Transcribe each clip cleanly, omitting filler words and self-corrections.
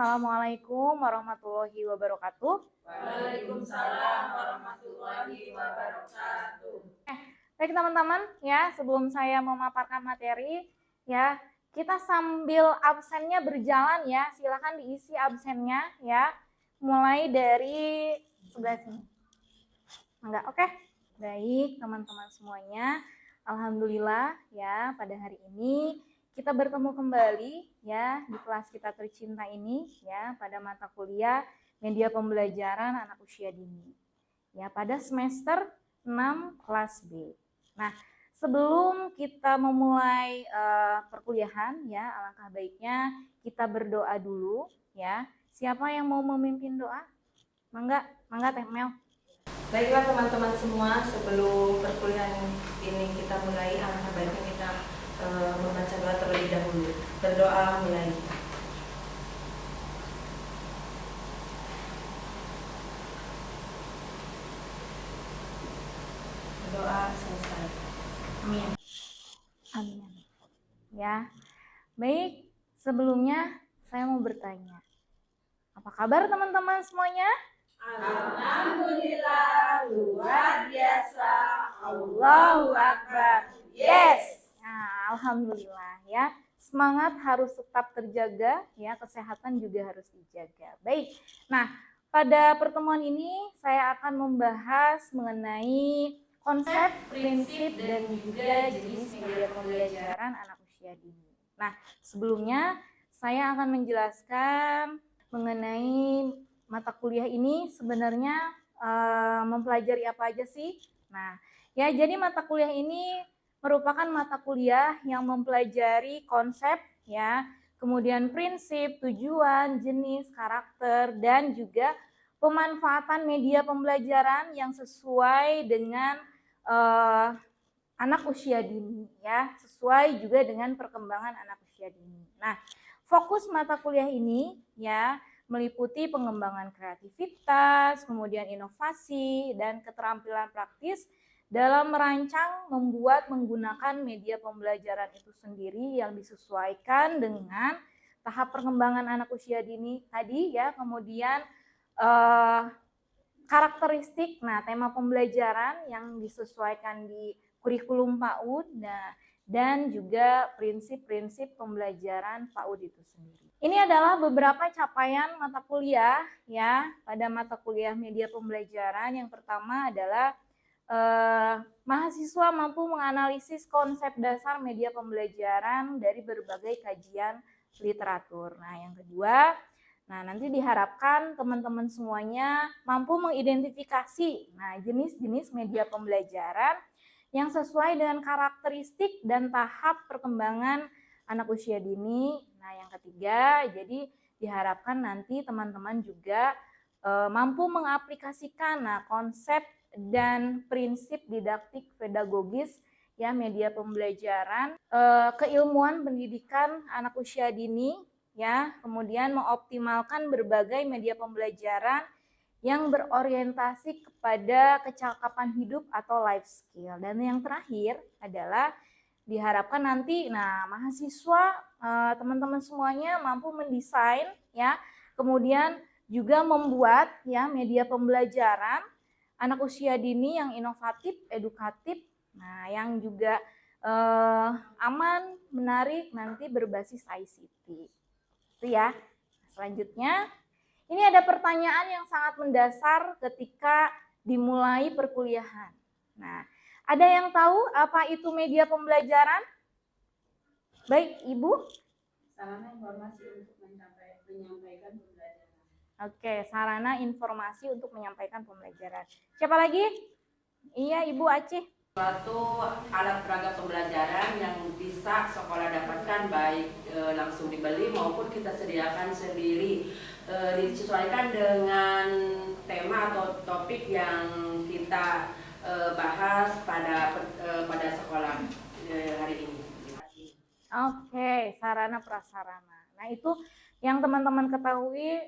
Assalamualaikum warahmatullahi wabarakatuh. Waalaikumsalam warahmatullahi wabarakatuh. Baik teman-teman, ya sebelum saya memaparkan materi, ya kita sambil absennya berjalan ya, silakan diisi absennya ya, mulai dari sebelah sini. Enggak, oke? Baik teman-teman semuanya, alhamdulillah ya pada hari ini kita bertemu kembali ya di kelas kita tercinta ini ya pada mata kuliah media pembelajaran anak usia dini ya pada semester 6 kelas B. Nah, sebelum kita memulai perkuliahan ya, alangkah baiknya kita berdoa dulu ya. Siapa yang mau memimpin doa? Mangga Teh Mel. Baiklah teman-teman semua, sebelum perkuliahan ini kita mulai, alangkah baiknya kita membaca doa terlebih dahulu. Berdoa mulai. Berdoa selesai. Amin. Amin. Ya. Baik, sebelumnya saya mau bertanya. Apa kabar teman-teman semuanya? Alhamdulillah, luar biasa. Allahu Akbar. Yes. Nah, alhamdulillah ya. Semangat harus tetap terjaga ya, kesehatan juga harus dijaga. Baik. Nah, pada pertemuan ini saya akan membahas mengenai konsep, prinsip dan juga jenis media pembelajaran anak usia dini. Nah, sebelumnya saya akan menjelaskan mengenai mata kuliah ini sebenarnya mempelajari apa aja sih? Nah, ya jadi mata kuliah ini merupakan mata kuliah yang mempelajari konsep ya, kemudian prinsip, tujuan, jenis, karakter dan juga pemanfaatan media pembelajaran yang sesuai dengan anak usia dini ya, sesuai juga dengan perkembangan anak usia dini. Nah, fokus mata kuliah ini ya meliputi pengembangan kreativitas, kemudian inovasi, dan keterampilan praktis dalam merancang, membuat, menggunakan media pembelajaran itu sendiri yang disesuaikan dengan tahap perkembangan anak usia dini tadi ya, kemudian karakteristik, nah tema pembelajaran yang disesuaikan di kurikulum PAUD, nah, dan juga prinsip-prinsip pembelajaran PAUD itu sendiri. Ini adalah beberapa capaian mata kuliah ya pada mata kuliah media pembelajaran. Yang pertama adalah mahasiswa mampu menganalisis konsep dasar media pembelajaran dari berbagai kajian literatur. Nah, yang kedua, nah nanti diharapkan teman-teman semuanya mampu mengidentifikasi jenis-jenis media pembelajaran yang sesuai dengan karakteristik dan tahap perkembangan anak usia dini. Nah, yang ketiga, jadi diharapkan nanti teman-teman juga mampu mengaplikasikan konsep dan prinsip didaktik pedagogis ya media pembelajaran, keilmuan pendidikan anak usia dini ya, kemudian mengoptimalkan berbagai media pembelajaran yang berorientasi kepada kecakapan hidup atau life skill. Dan yang terakhir adalah diharapkan nanti mahasiswa teman-teman semuanya mampu mendesain ya, kemudian juga membuat ya media pembelajaran anak usia dini yang inovatif, edukatif, yang juga aman, menarik, nanti berbasis ICT. Itu ya. Selanjutnya, ini ada pertanyaan yang sangat mendasar ketika dimulai perkuliahan. Nah, ada yang tahu apa itu media pembelajaran? Baik, Ibu. Sarana informasi untuk menyampaikan pembelajaran. Oke, sarana informasi untuk menyampaikan pembelajaran. Siapa lagi? Iya, Ibu Aceh. Suatu alat peraga pembelajaran yang bisa sekolah dapatkan baik langsung dibeli maupun kita sediakan sendiri, disesuaikan dengan tema atau topik yang kita bahas pada sekolah hari ini. Oke, sarana prasarana. Nah, itu yang teman-teman ketahui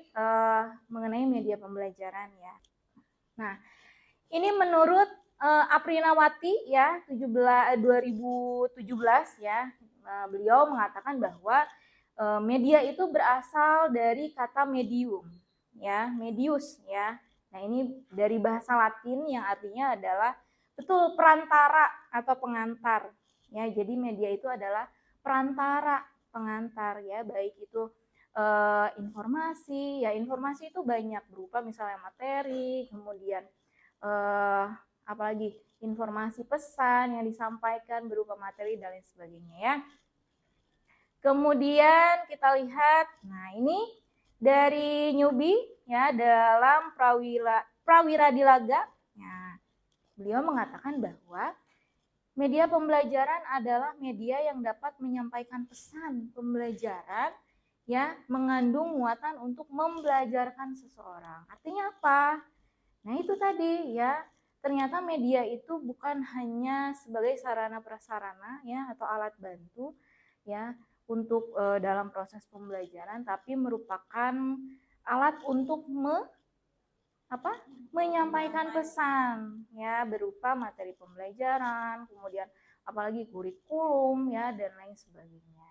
mengenai media pembelajaran ya. Nah, ini menurut Aprinawati ya 2017 ya, beliau mengatakan bahwa Media itu berasal dari kata medium, ya, medius, ya. Nah, ini dari bahasa Latin yang artinya adalah betul perantara atau pengantar, ya. Jadi media itu adalah perantara, pengantar, ya, baik itu informasi, ya, informasi itu banyak berupa misalnya materi, kemudian apalagi informasi pesan yang disampaikan berupa materi dan lain sebagainya, ya. Kemudian kita lihat, nah ini dari Newby, ya, dalam Prawira Dilaga. Nah, beliau mengatakan bahwa media pembelajaran adalah media yang dapat menyampaikan pesan pembelajaran, ya, mengandung muatan untuk membelajarkan seseorang. Artinya apa? Nah, itu tadi, ya. Ternyata media itu bukan hanya sebagai sarana prasarana, ya, atau alat bantu, ya, untuk dalam proses pembelajaran, tapi merupakan alat untuk menyampaikan pesan, ya, berupa materi pembelajaran, kemudian apalagi kurikulum, ya, dan lain sebagainya,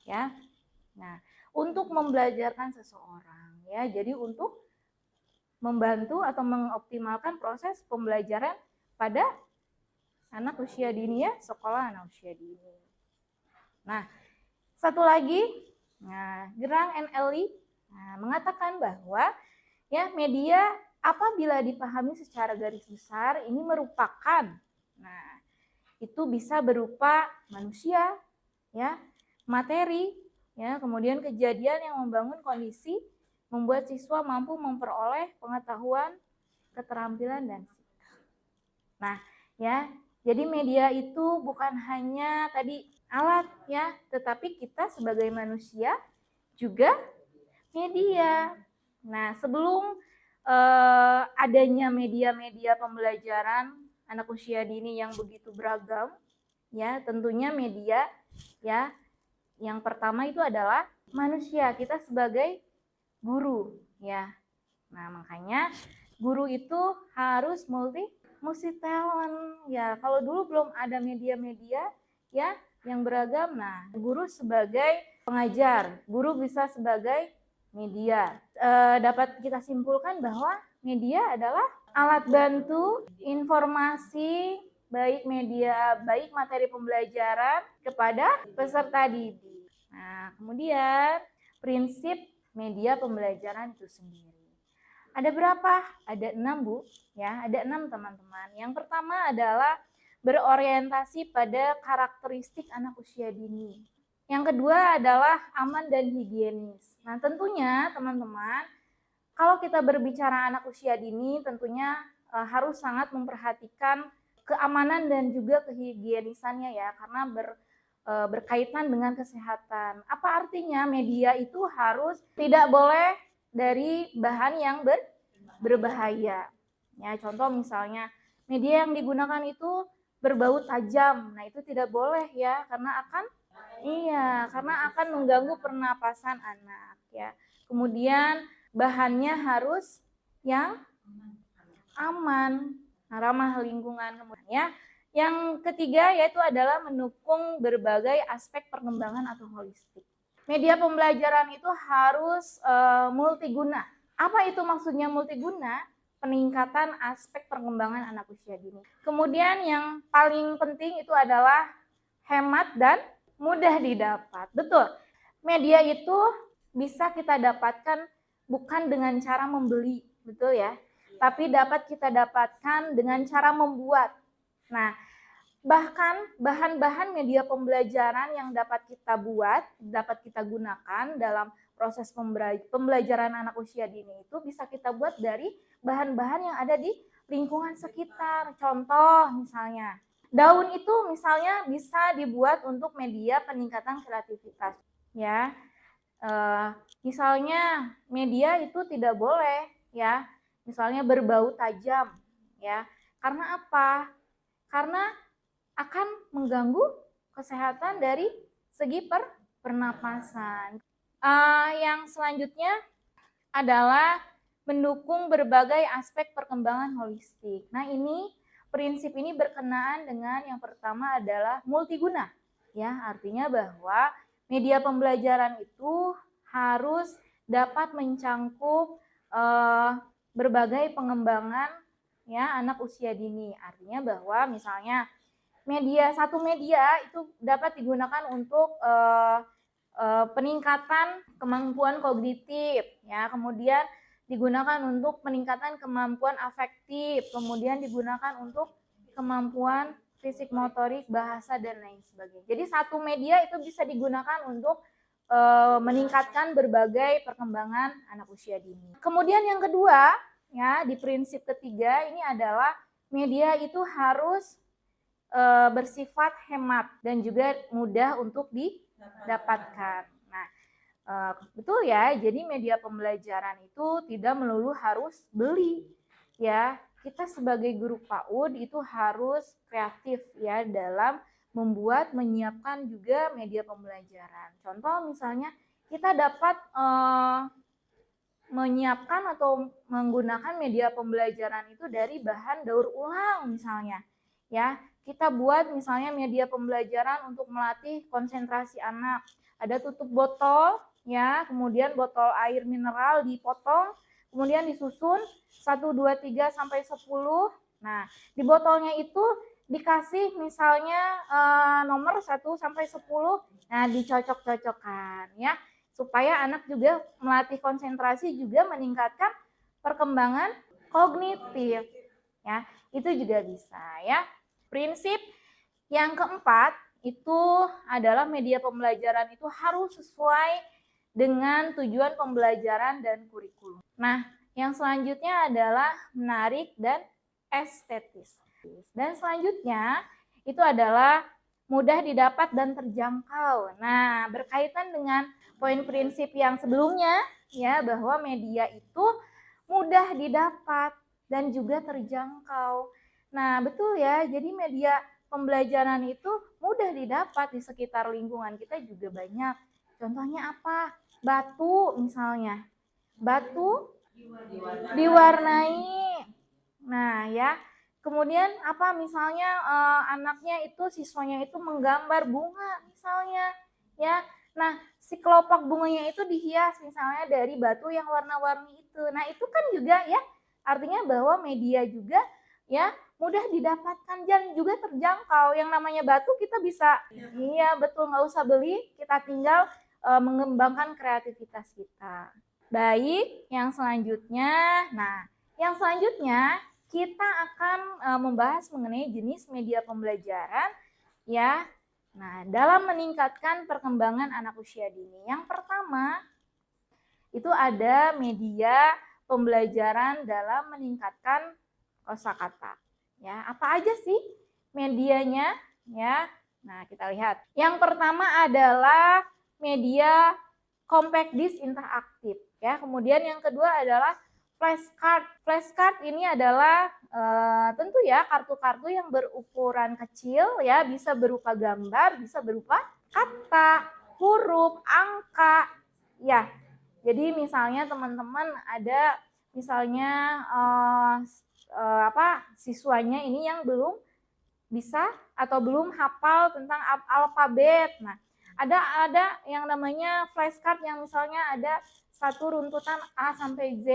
ya. Nah, untuk membelajarkan seseorang, ya, jadi untuk membantu atau mengoptimalkan proses pembelajaran pada anak usia dini, ya, sekolah anak usia dini. Nah, satu lagi, nah, Gerang and Ellie mengatakan bahwa, ya, media apabila dipahami secara garis besar ini merupakan, nah, itu bisa berupa manusia, ya, materi, ya, kemudian kejadian yang membangun kondisi membuat siswa mampu memperoleh pengetahuan, keterampilan, dan sikap. Nah, ya, jadi media itu bukan hanya tadi alat, ya, tetapi kita sebagai manusia juga media. Nah, sebelum adanya media-media pembelajaran anak usia dini yang begitu beragam, ya, tentunya media, ya, yang pertama itu adalah manusia, kita sebagai guru, ya. Nah, makanya guru itu harus multi talent, ya. Kalau dulu belum ada media-media, ya, yang beragam, nah, guru sebagai pengajar, guru bisa sebagai media. Dapat kita simpulkan bahwa media adalah alat bantu informasi, baik media, baik materi pembelajaran kepada peserta didik. Nah, kemudian prinsip media pembelajaran itu sendiri. Ada berapa? Ada 6, Bu, ya. Ada 6, teman-teman. Yang pertama adalah berorientasi pada karakteristik anak usia dini. Yang kedua adalah aman dan higienis. Nah, tentunya teman-teman, kalau kita berbicara anak usia dini, tentunya harus sangat memperhatikan keamanan dan juga kehigienisannya, ya, karena berkaitan dengan kesehatan. Apa artinya? Media itu harus tidak boleh dari bahan yang berbahaya. Ya, contoh misalnya media yang digunakan itu berbau tajam. Nah, itu tidak boleh, ya, karena akan mengganggu pernapasan anak, ya. Kemudian bahannya harus yang aman, ramah lingkungan, kemudian, ya. Yang ketiga yaitu adalah mendukung berbagai aspek perkembangan atau holistik. Media pembelajaran itu harus multiguna. Apa itu maksudnya multiguna? Peningkatan aspek perkembangan anak usia dini. Kemudian yang paling penting itu adalah hemat dan mudah didapat. Betul, media itu bisa kita dapatkan bukan dengan cara membeli, betul, ya, tapi dapat kita dapatkan dengan cara membuat. Nah, bahkan bahan-bahan media pembelajaran yang dapat kita buat, dapat kita gunakan dalam proses pembelajaran anak usia dini itu bisa kita buat dari bahan-bahan yang ada di lingkungan sekitar. Contoh misalnya, daun itu misalnya bisa dibuat untuk media peningkatan kreativitas, ya. Misalnya media itu tidak boleh, ya, misalnya berbau tajam, ya. Karena apa? Karena akan mengganggu kesehatan dari segi pernapasan. Yang selanjutnya adalah mendukung berbagai aspek perkembangan holistik. Nah, ini prinsip ini berkenaan dengan yang pertama adalah multiguna, ya, artinya bahwa media pembelajaran itu harus dapat mencangkup berbagai pengembangan ya anak usia dini. Artinya bahwa misalnya satu media itu dapat digunakan untuk peningkatan kemampuan kognitif, ya, kemudian digunakan untuk peningkatan kemampuan afektif, kemudian digunakan untuk kemampuan fisik motorik, bahasa, dan lain sebagainya. Jadi satu media itu bisa digunakan untuk meningkatkan berbagai perkembangan anak usia dini. Kemudian yang kedua, ya, di prinsip ketiga ini adalah media itu harus bersifat hemat dan juga mudah untuk didapatkan. Nah, betul ya, jadi media pembelajaran itu tidak melulu harus beli, ya. Kita sebagai guru PAUD itu harus kreatif ya dalam menyiapkan juga media pembelajaran. Contoh misalnya kita dapat menyiapkan atau menggunakan media pembelajaran itu dari bahan daur ulang misalnya. Ya, kita buat misalnya media pembelajaran untuk melatih konsentrasi anak. Ada tutup botol ya, kemudian botol air mineral dipotong, kemudian disusun 1, 2, 3 sampai 10. Nah, di botolnya itu dikasih misalnya nomor 1 sampai 10. Nah, dicocok-cocokkan ya, supaya anak juga melatih konsentrasi, juga meningkatkan perkembangan kognitif. Ya, itu juga bisa ya. Prinsip yang keempat itu adalah media pembelajaran itu harus sesuai dengan tujuan pembelajaran dan kurikulum. Nah, yang selanjutnya adalah menarik dan estetis. Dan selanjutnya itu adalah mudah didapat dan terjangkau. Nah, berkaitan dengan poin prinsip yang sebelumnya ya, bahwa media itu mudah didapat dan juga terjangkau. Nah, betul ya. Jadi media pembelajaran itu mudah didapat di sekitar lingkungan kita juga banyak. Contohnya apa? Batu misalnya. Batu diwarnai. Nah, ya. Kemudian apa misalnya anaknya itu, siswanya itu menggambar bunga misalnya, ya. Nah, si kelopak bunganya itu dihias misalnya dari batu yang warna-warni itu. Nah, itu kan juga ya artinya bahwa media juga ya mudah didapatkan dan juga terjangkau. Yang namanya batu kita bisa, iya betul, nggak usah beli, kita tinggal mengembangkan kreativitas kita. Baik, yang selanjutnya, kita akan membahas mengenai jenis media pembelajaran ya. Nah, dalam meningkatkan perkembangan anak usia dini. Yang pertama itu ada media pembelajaran dalam meningkatkan kosakata. Ya, apa aja sih medianya ya? Nah, kita lihat. Yang pertama adalah media compact disc interaktif ya. Kemudian yang kedua adalah flashcard. Flashcard ini adalah tentu ya kartu-kartu yang berukuran kecil ya, bisa berupa gambar, bisa berupa kata, huruf, angka ya. Jadi misalnya teman-teman ada misalnya siswanya ini yang belum bisa atau belum hafal tentang alfabet. Nah, ada yang namanya flashcard yang misalnya ada satu runtutan A sampai Z.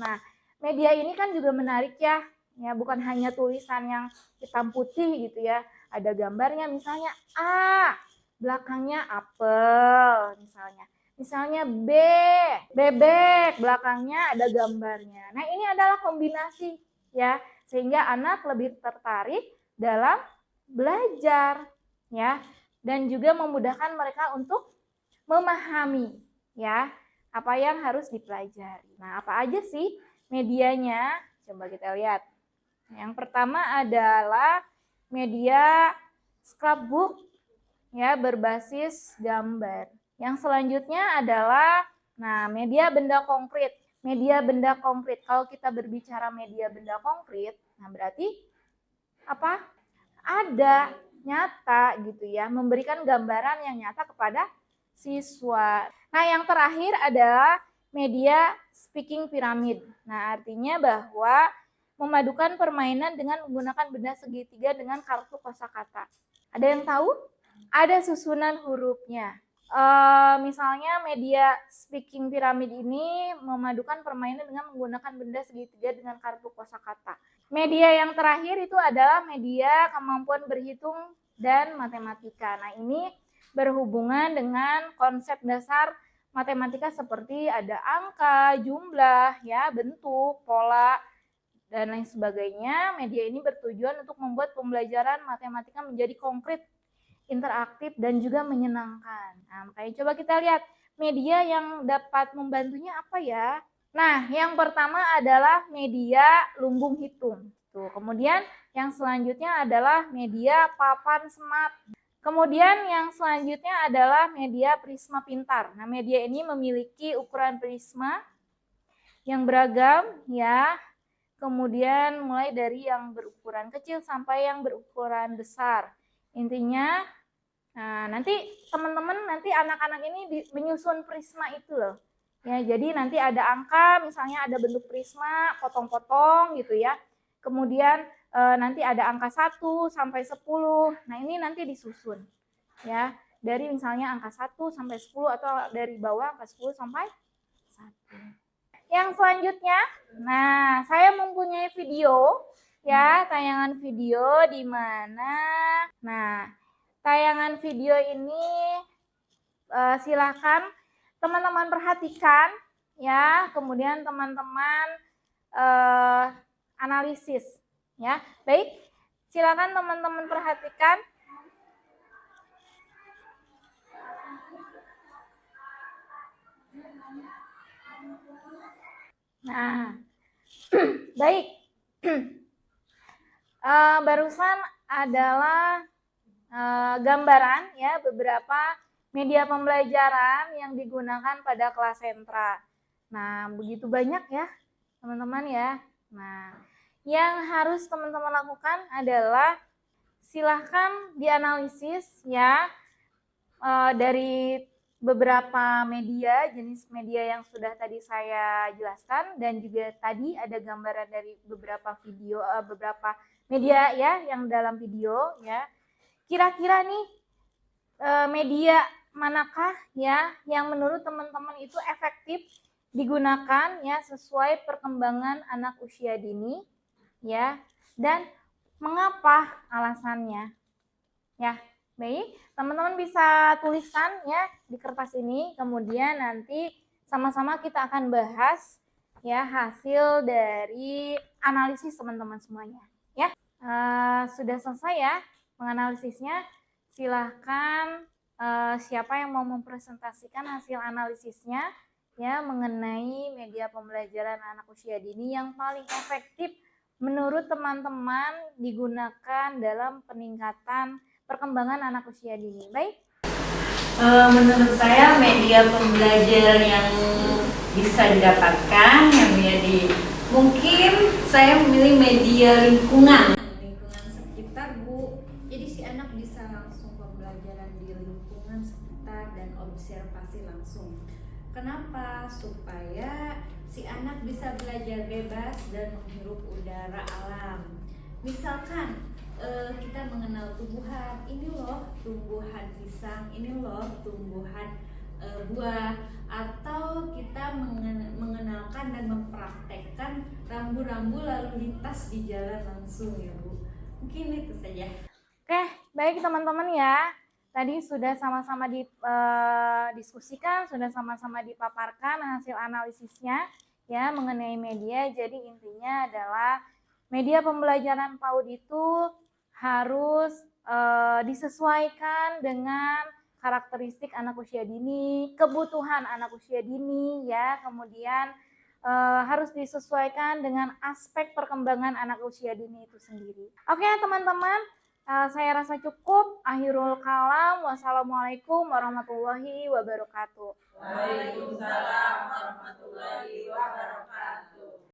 Nah, media ini kan juga menarik ya. Ya, bukan hanya tulisan yang hitam putih gitu ya. Ada gambarnya misalnya A, belakangnya apel misalnya. Misalnya B, bebek, belakangnya ada gambarnya. Nah, ini adalah kombinasi ya, sehingga anak lebih tertarik dalam belajar ya, dan juga memudahkan mereka untuk memahami ya apa yang harus dipelajari. Nah, apa aja sih medianya? Coba kita lihat. Yang pertama adalah media scrapbook ya, berbasis gambar. Yang selanjutnya adalah media benda konkret. Media benda konkret. Kalau kita berbicara media benda konkret, nah berarti apa? Ada, nyata gitu ya, memberikan gambaran yang nyata kepada siswa. Nah, yang terakhir adalah media speaking pyramid. Nah, artinya bahwa memadukan permainan dengan menggunakan benda segitiga dengan kartu kosakata. Ada yang tahu? Ada susunan hurufnya. misalnya media speaking piramid ini memadukan permainan dengan menggunakan benda segitiga dengan kartu kosakata. Media yang terakhir itu adalah media kemampuan berhitung dan matematika. Nah, ini berhubungan dengan konsep dasar matematika seperti ada angka, jumlah, ya, bentuk, pola, dan lain sebagainya. Media ini bertujuan untuk membuat pembelajaran matematika menjadi konkret, interaktif, dan juga menyenangkan. Nah, makanya coba kita lihat media yang dapat membantunya apa ya. Nah, yang pertama adalah media lumbung hitung. Tuh, kemudian yang selanjutnya adalah media papan smart. Kemudian yang selanjutnya adalah media prisma pintar. Nah, media ini memiliki ukuran prisma yang beragam ya. Kemudian mulai dari yang berukuran kecil sampai yang berukuran besar. Intinya, nah nanti teman-teman, nanti anak-anak ini menyusun prisma itu loh. Ya, jadi nanti ada angka, misalnya ada bentuk prisma, potong-potong gitu ya. Kemudian nanti ada angka 1 sampai 10. Nah, ini nanti disusun. Ya, dari misalnya angka 1 sampai 10 atau dari bawah angka 10 sampai 1. Yang selanjutnya, nah saya mempunyai video ya, tayangan video di mana, nah tayangan video ini silakan teman-teman perhatikan ya, kemudian teman-teman analisis ya. Baik, silakan teman-teman perhatikan. Nah, baik. Barusan adalah gambaran ya beberapa media pembelajaran yang digunakan pada kelas sentra. Nah, begitu banyak ya teman-teman ya. Nah, yang harus teman-teman lakukan adalah silahkan dianalisis ya dari beberapa media, jenis media yang sudah tadi saya jelaskan, dan juga tadi ada gambaran dari beberapa video, beberapa media ya yang dalam video ya. Kira-kira nih media manakah ya yang menurut teman-teman itu efektif digunakan ya sesuai perkembangan anak usia dini ya, dan mengapa alasannya ya. Baik, teman-teman bisa tuliskan ya di kertas ini, kemudian nanti sama-sama kita akan bahas ya hasil dari analisis teman-teman semuanya ya. Sudah selesai ya menganalisisnya. Silahkan siapa yang mau mempresentasikan hasil analisisnya ya mengenai media pembelajaran anak usia dini yang paling efektif menurut teman-teman digunakan dalam peningkatan perkembangan anak usia dini. Baik. Menurut saya media pembelajaran yang bisa didapatkan yang mungkin saya memilih media lingkungan sekitar, Bu. Jadi si anak bisa langsung pembelajaran di lingkungan sekitar dan observasi langsung. Kenapa? Supaya si anak bisa belajar bebas dan menghirup udara alam. Misalkan kita mengenal tumbuhan, ini loh tumbuhan pisang, ini loh tumbuhan buah, atau kita mengenalkan dan mempraktekkan rambu-rambu lalu lintas di jalan langsung ya Bu. Mungkin itu saja. Oke, baik teman-teman ya. Tadi sudah sama-sama didiskusikan, sudah sama-sama dipaparkan hasil analisisnya ya mengenai media. Jadi intinya adalah media pembelajaran PAUD itu harus disesuaikan dengan karakteristik anak usia dini, kebutuhan anak usia dini ya, kemudian harus disesuaikan dengan aspek perkembangan anak usia dini itu sendiri. Oke teman-teman, saya rasa cukup. Akhirul kalam. Wassalamualaikum warahmatullahi wabarakatuh. Waalaikumsalam warahmatullahi wabarakatuh.